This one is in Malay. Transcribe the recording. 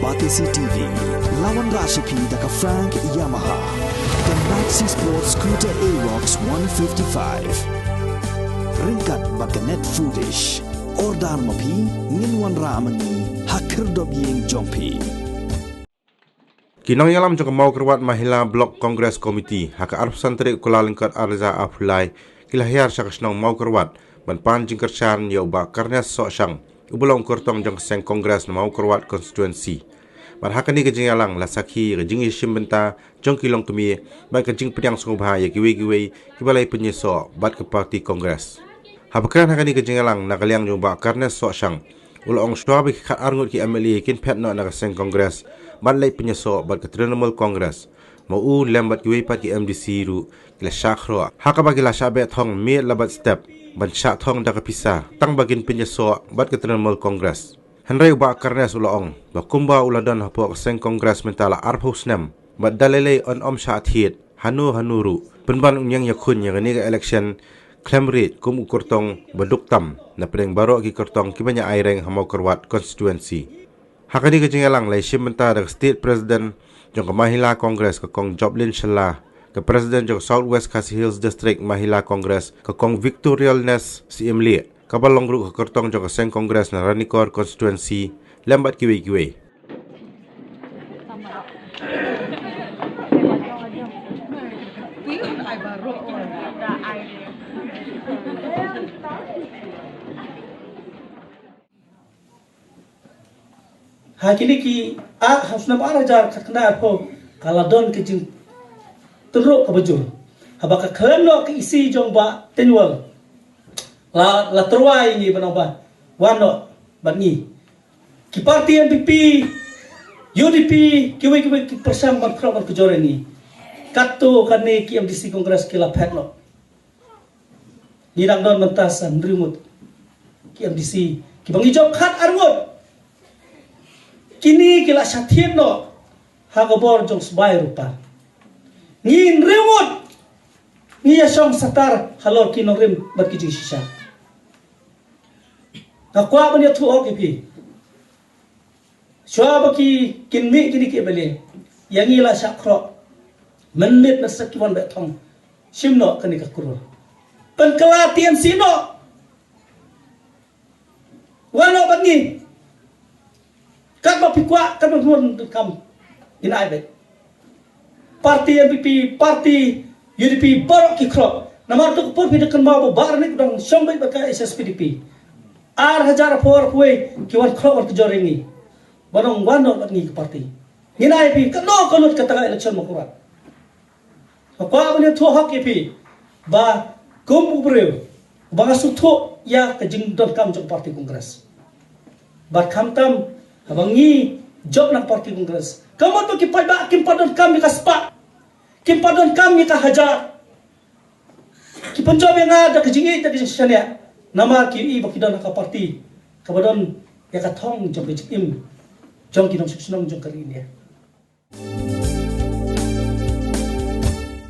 Batisi TV, lawan Rashipi daka Frank Yamaha, dan Maxi Sports Scooter Aerox 155. Ringkat baka net foodish, ordar mapi, nginwan ramani, hakir dobyeng jompi. Kinang yalam jong mau kerwat Mahila Block Congress Committee haka arp santri kula lingkat arza afulai kilahiyar syakasnong mau kerwat ban pan jingkerchan ya uba karnya sok syang ubulong kurtong jong seng kongres na mau kerwat constituency ban haka ni kejing yalang la sakhi kejing yishim benta jong kilong kemi ban kejing penyang sungubha ya giwe kibalai penyeso bat ke parti kongres habakan haka ni kejing yalang nakaliang jong uba karnya sok syang ulong shwabi kat arngut ki MLA kin pet no na seng kongres ban lai penyeso bat ke Trinamool Congress mau lembat giwe pat ki MDC ru kila syakro haka bagi la syabe thong me labat step ban syak thong da kapisa tang bagin penyeso bat ke Trinamool Congress henry ba karnes ulong ba kumba uladan hapo seng kongres mentala arphus nem bat dalele on sya thit hanuru penban unyang yakun yang ni election klemrit kum ukurtong baduktam na pedeng baro ki kurtong kibanya aireng hamau kerwat constituency hakani kejingalang lai shimenta da state president jong Mahila Congress ka kong Joblin Shala ke president jong Southwest Khasi Hills District Mahila Congress ka kong Victorialness CM Lee ka balong ru ka kurtong jong seng Congress na Ranikor constituency lembat kiwe Hakini ki harus nampak raja kena apa kaladon kejing teruk kebujur habaka keleno ke isi jong ba tenwal la terwai ni banaba wano bangi ki parti NPP UDP kiwe ki persam ban kro ban kejore ni katto kane ki MDC Kongres kila petno nirang don mentasan rimut ki MDC ki bangi job khat arwot kini kila syathin no hagabor jong sebai rupa ngin rewot ngia song satar halor kino rim berkijing sisa nakwa banya tu okipi syua baki kinmi kini kibeli yang ila syakro menit na sakiwan betong simno kani kakuro penkelatian sino wano bangi kat ba pikwa kat ba mun kam inai be parti NPP parti UDP borok ki kro namar tu por pi dekan ma bar ni dong sombai ba ka SSPDP ar hajar for huai ki wan kro war joringi banong wano ni parti inai pi kano konut kata election mo kurat ko ba ni tu hak pi ba kum ubreu ba su tu ya ke jing don kam jong parti kongres ba kam tam abangi job ng parti kongres kamu tu kimpadon kami ka spa kimpadon kami ka hajar kipanjob yang ada kejingi tadi syania nama ki bakidon ka parti kabadon ya ka thong jom im jom kinong suksnong jom kari ini